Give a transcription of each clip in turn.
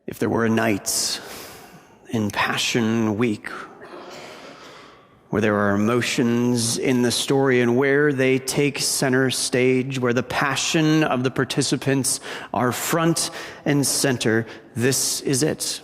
If there were a night in Passion Week where there are emotions in the story and where they take center stage, where the passion of the participants are front and center, this is it.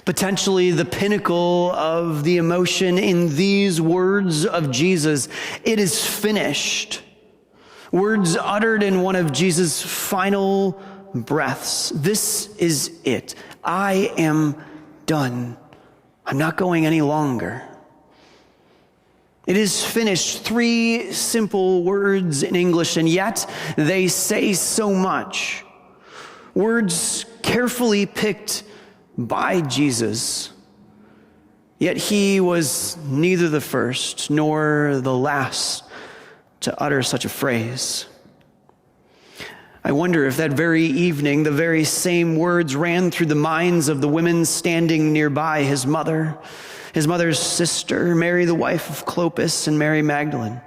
Potentially the pinnacle of the emotion in these words of Jesus: it is finished. Words uttered in one of Jesus' final breaths. This is it. I am done. I'm not going any longer. It is finished. 3 simple words in English, and yet they say so much. Words carefully picked by Jesus, yet he was neither the first nor the last to utter such a phrase. I wonder if that very evening the very same words ran through the minds of the women standing nearby: his mother's sister, Mary the wife of Clopas, and Mary Magdalene.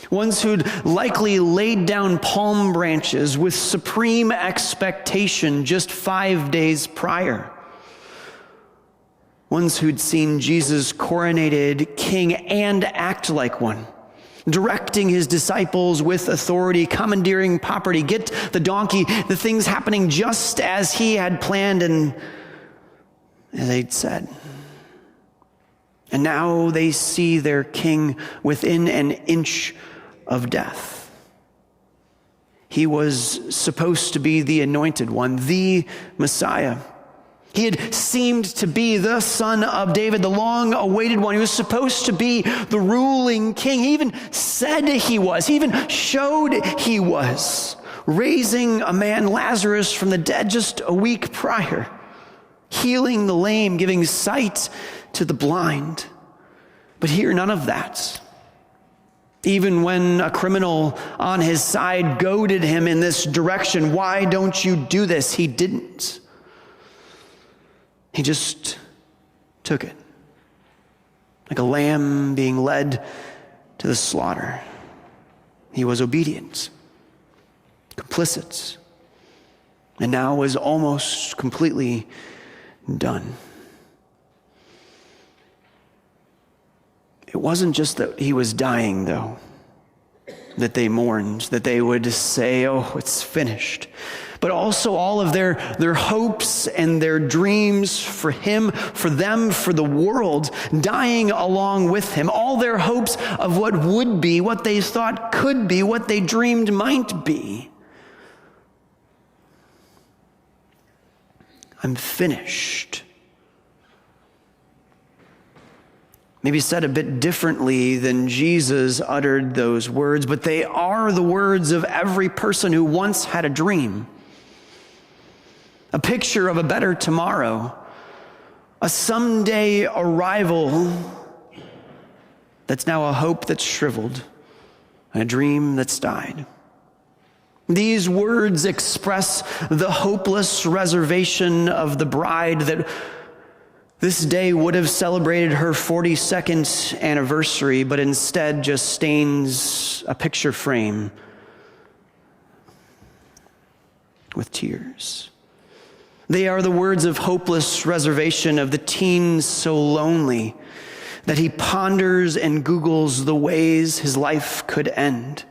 Ones who'd likely laid down palm branches with supreme expectation just 5 days prior. Ones who'd seen Jesus coronated king and act like one, directing his disciples with authority, commandeering property, get the donkey, the things happening just as he had planned and as they'd said. And now they see their king within an inch of death. He was supposed to be the anointed one, the Messiah. He had seemed to be the son of David, the long-awaited one. He was supposed to be the ruling king. He even said he was. He even showed he was, raising a man, Lazarus, from the dead just a week prior, healing the lame, giving sight to the blind. But here, none of that. Even when a criminal on his side goaded him in this direction, "Why don't you do this?" he didn't. He just took it, like a lamb being led to the slaughter. He was obedient, complicit, and now was almost completely done. It wasn't just that he was dying, though, that they mourned, that they would say, "Oh, it's finished." But also all of their hopes and their dreams for him, for them, for the world, dying along with him. All their hopes of what would be, what they thought could be, what they dreamed might be. I'm finished. Maybe said a bit differently than Jesus uttered those words, but they are the words of every person who once had a dream. A picture of a better tomorrow, a someday arrival that's now a hope that's shriveled, and a dream that's died. These words express the hopeless reservation of the bride that this day would have celebrated her 42nd anniversary, but instead just stains a picture frame with tears. They are the words of hopeless reservation of the teen so lonely that he ponders and Googles the ways his life could end.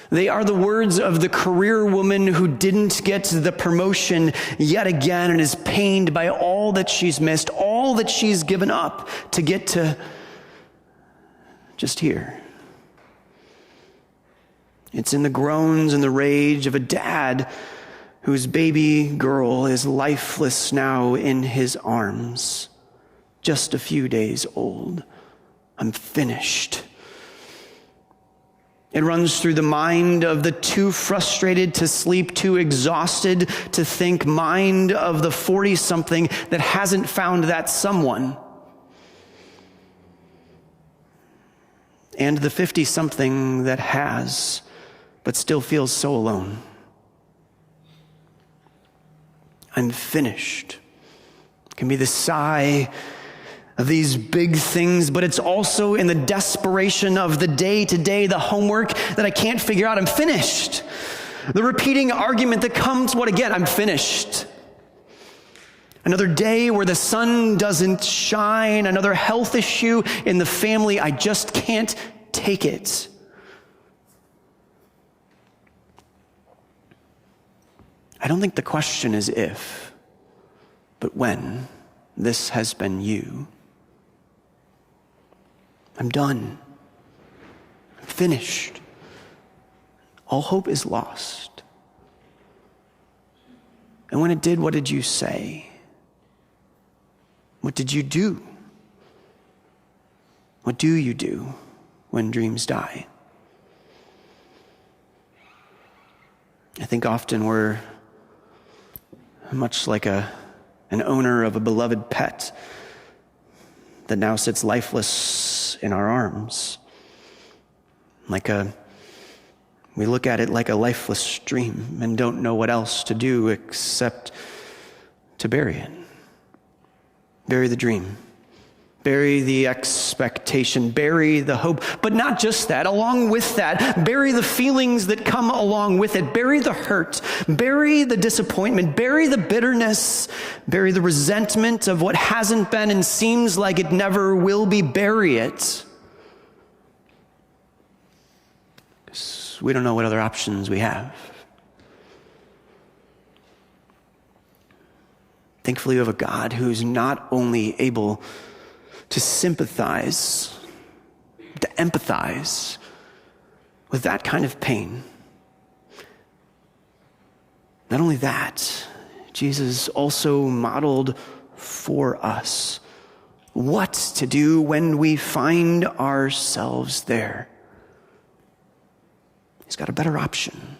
They are the words of the career woman who didn't get the promotion yet again and is pained by all that she's missed, all that she's given up to get to just here. It's in the groans and the rage of a dad whose baby girl is lifeless now in his arms, just a few days old. I'm finished. It runs through the mind of the too frustrated to sleep, too exhausted to think mind of the 40-something that hasn't found that someone. And the 50-something that has, but still feels so alone. I'm finished. It can be the sigh of these big things, but it's also in the desperation of the day-to-day, the homework that I can't figure out. I'm finished. The repeating argument that comes, what again? I'm finished. Another day where the sun doesn't shine, another health issue in the family. I just can't take it. I don't think the question is if, but when this has been you. I'm done. I'm finished. All hope is lost. And when it did, what did you say? What did you do? What do you do when dreams die? I think often we're much like an owner of a beloved pet that now sits lifeless in our arms. We look at it like a lifeless dream and don't know what else to do except to bury it. Bury the dream. Bury the expectation. Bury the hope. But not just that. Along with that, bury the feelings that come along with it. Bury the hurt. Bury the disappointment. Bury the bitterness. Bury the resentment of what hasn't been and seems like it never will be. Bury it. Because we don't know what other options we have. Thankfully, we have a God who's not only able to sympathize, to empathize with that kind of pain. Not only that, Jesus also modeled for us what to do when we find ourselves there. He's got a better option.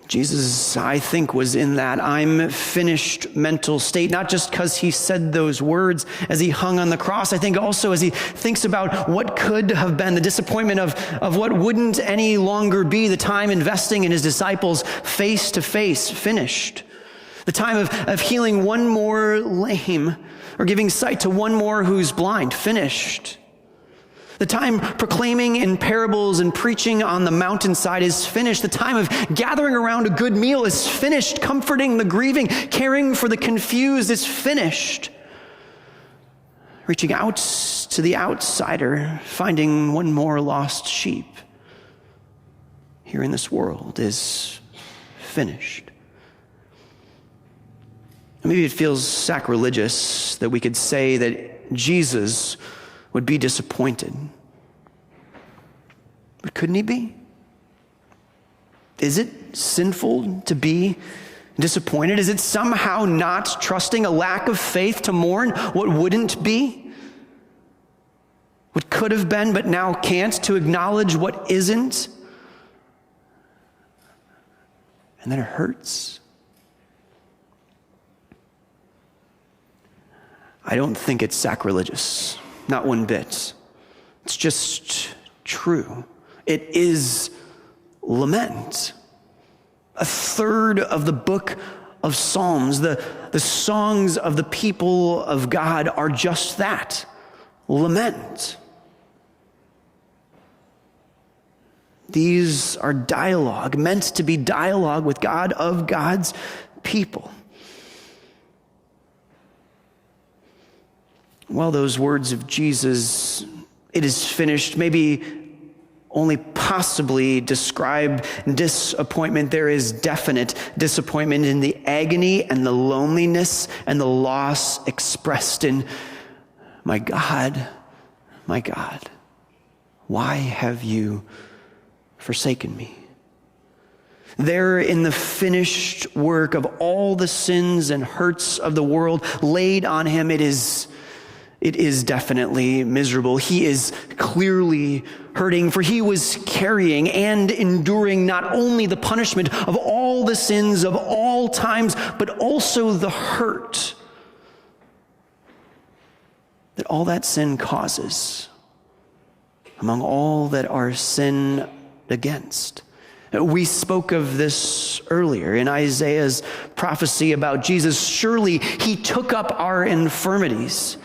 Jesus, I think, was in that I'm finished mental state, not just because he said those words as he hung on the cross. I think also as he thinks about what could have been, the disappointment of what wouldn't any longer be, the time investing in his disciples face to face, finished. The time of healing one more lame or giving sight to one more who's blind, finished. The time proclaiming in parables and preaching on the mountainside is finished. The time of gathering around a good meal is finished. Comforting the grieving, caring for the confused is finished. Reaching out to the outsider, finding one more lost sheep here in this world is finished. Maybe it feels sacrilegious that we could say that Jesus would be disappointed. But couldn't he be? Is it sinful to be disappointed? Is it somehow not trusting, a lack of faith to mourn what wouldn't be? What could have been but now can't, to acknowledge what isn't? And then it hurts. I don't think it's sacrilegious. Not one bit. It's just true. It is lament. A third of the book of Psalms, the songs of the people of God, are just that, lament. These are dialogue, meant to be dialogue with God of God's people. Well, those words of Jesus, "It is finished," maybe only possibly describe disappointment. There is definite disappointment in the agony and the loneliness and the loss expressed in, my God, why have you forsaken me?" There in the finished work of all the sins and hurts of the world laid on him, it is definitely miserable. He is clearly hurting, for he was carrying and enduring not only the punishment of all the sins of all times, but also the hurt that all that sin causes among all that are sinned against. We spoke of this earlier in Isaiah's prophecy about Jesus. Surely he took up our infirmities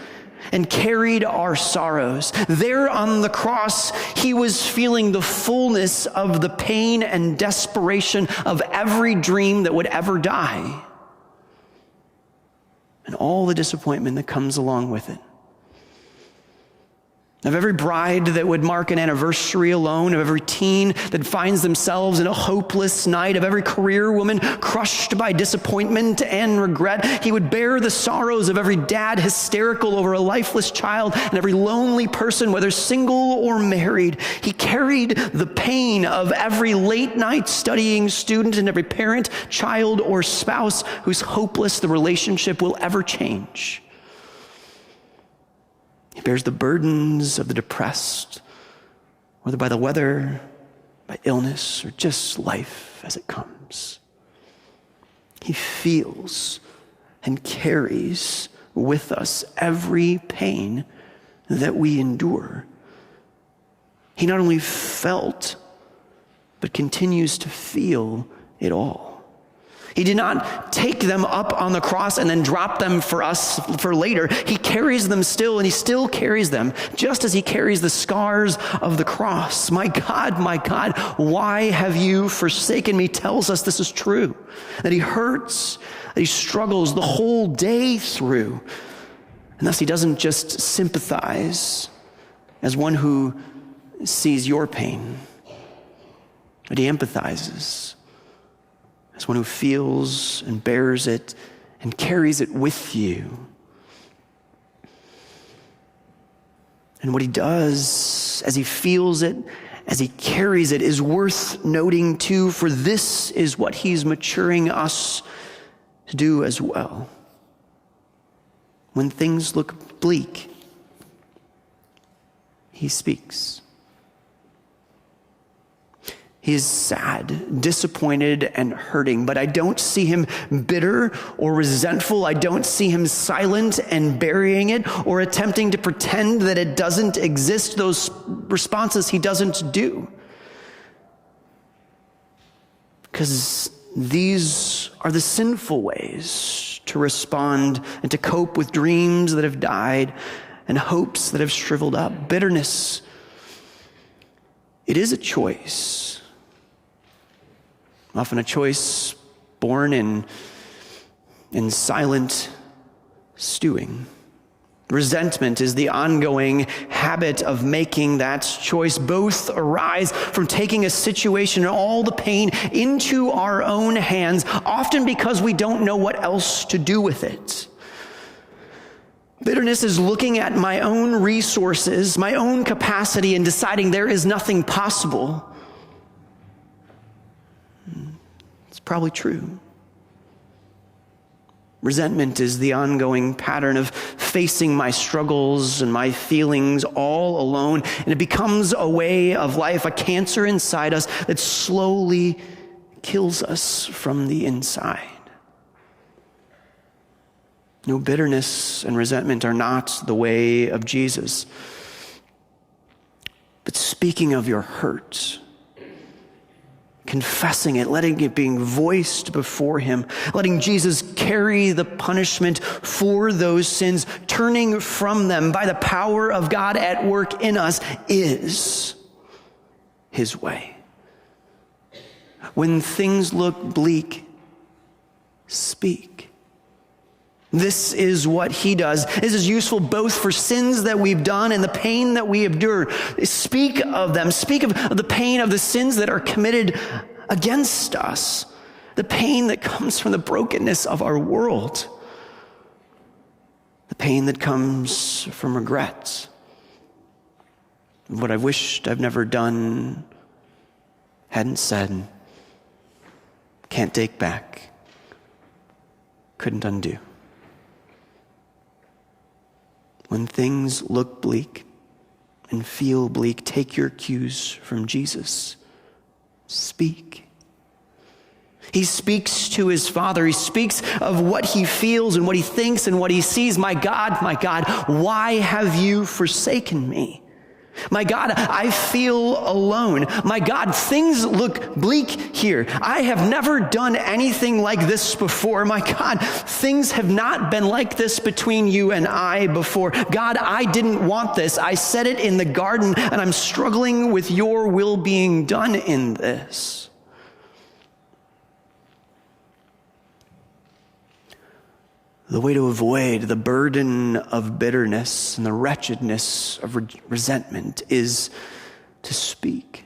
and carried our sorrows. There on the cross, he was feeling the fullness of the pain and desperation of every dream that would ever die. and all the disappointment that comes along with it. Of every bride that would mark an anniversary alone, of every teen that finds themselves in a hopeless night, of every career woman crushed by disappointment and regret, he would bear the sorrows of every dad hysterical over a lifeless child and every lonely person, whether single or married. He carried the pain of every late night studying student and every parent, child, or spouse who's hopeless the relationship will ever change. He bears the burdens of the depressed, whether by the weather, by illness, or just life as it comes. He feels and carries with us every pain that we endure. He not only felt, but continues to feel it all. He did not take them up on the cross and then drop them for us for later. He carries them still, and he still carries them, just as he carries the scars of the cross. My God, why have you forsaken me? Tells us this is true, that he hurts, that he struggles the whole day through. And thus he doesn't just sympathize as one who sees your pain, but he empathizes as one who feels and bears it and carries it with you. And what he does as he feels it, as he carries it, is worth noting too, for this is what he's maturing us to do as well. When things look bleak, he speaks. He is sad, disappointed, and hurting, but I don't see him bitter or resentful. I don't see him silent and burying it or attempting to pretend that it doesn't exist. Those responses he doesn't do. Because these are the sinful ways to respond and to cope with dreams that have died and hopes that have shriveled up. Bitterness, it is a choice. Often a choice born in silent stewing. Resentment is the ongoing habit of making that choice. Both arise from taking a situation and all the pain into our own hands, often because we don't know what else to do with it. Bitterness is looking at my own resources, my own capacity, and deciding there is nothing possible. Probably true. Resentment is the ongoing pattern of facing my struggles and my feelings all alone, and it becomes a way of life, a cancer inside us that slowly kills us from the inside. No, bitterness and resentment are not the way of Jesus. But speaking of your hurt, confessing it, letting it being voiced before him, letting Jesus carry the punishment for those sins, turning from them by the power of God at work in us, is his way. When things look bleak, speak. This is what he does. This is useful both for sins that we've done and the pain that we endure. Speak of them. Speak of the pain of the sins that are committed against us. The pain that comes from the brokenness of our world. The pain that comes from regret. What I've wished I've never done, hadn't said, can't take back, couldn't undo. When things look bleak and feel bleak, take your cues from Jesus. Speak. He speaks to his Father. He speaks of what he feels and what he thinks and what he sees. My God, why have you forsaken me? My God, I feel alone. My God, things look bleak here. I have never done anything like this before. My God, things have not been like this between you and I before. God, I didn't want this. I said it in the garden, and I'm struggling with your will being done in this. The way to avoid the burden of bitterness and the wretchedness of resentment is to speak,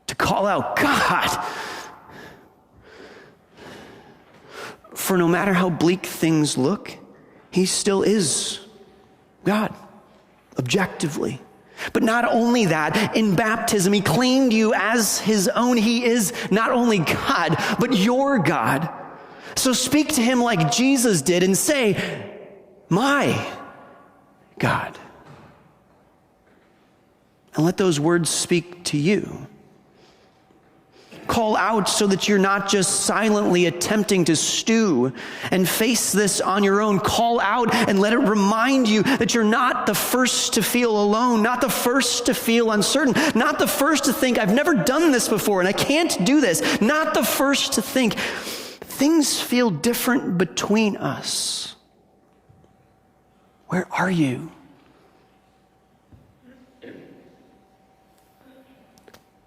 to call out, God. For no matter how bleak things look, he still is God, objectively. But not only that, in baptism, he claimed you as his own. He is not only God, but your God. So speak to him like Jesus did and say, my God. And let those words speak to you. Call out so that you're not just silently attempting to stew and face this on your own. Call out and let it remind you that you're not the first to feel alone, not the first to feel uncertain, not the first to think, I've never done this before and I can't do this, not the first to think, things feel different between us. Where are you?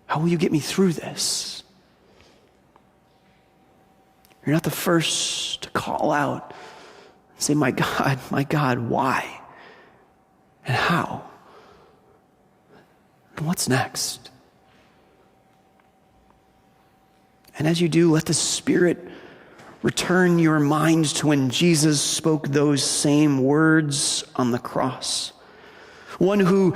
How will you get me through this? You're not the first to call out and say, my God, why? And how? And what's next? And as you do, let the Spirit return your mind to when Jesus spoke those same words on the cross. One who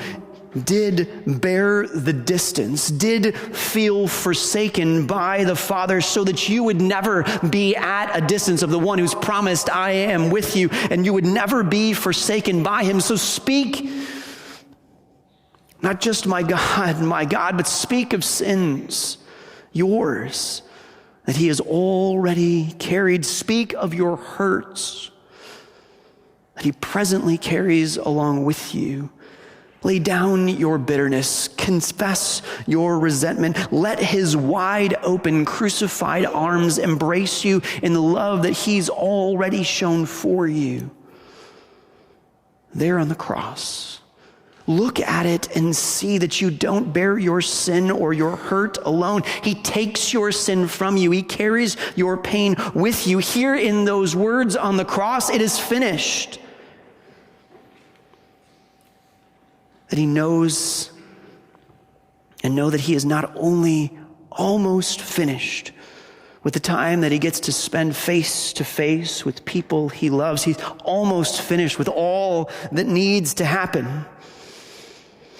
did bear the distance, did feel forsaken by the Father so that you would never be at a distance of the one who's promised, I am with you, and you would never be forsaken by him. So speak, not just my God, but speak of sins, yours, that he has already carried. Speak of your hurts, that he presently carries along with you. Lay down your bitterness, confess your resentment. Let his wide open, crucified arms embrace you in the love that he's already shown for you. There on the cross, look at it and see that you don't bear your sin or your hurt alone. He takes your sin from you. He carries your pain with you. Here in those words on the cross, it is finished. That he knows and know that he is not only almost finished with the time that he gets to spend face to face with people he loves. He's almost finished with all that needs to happen.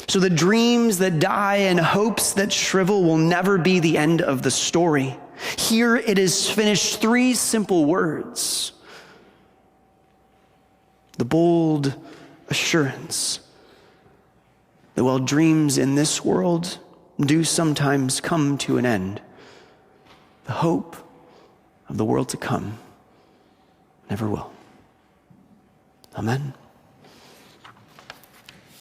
So the dreams that die and hopes that shrivel will never be the end of the story. Here it is finished. 3 simple words. The bold assurance that while dreams in this world do sometimes come to an end, the hope of the world to come never will. Amen.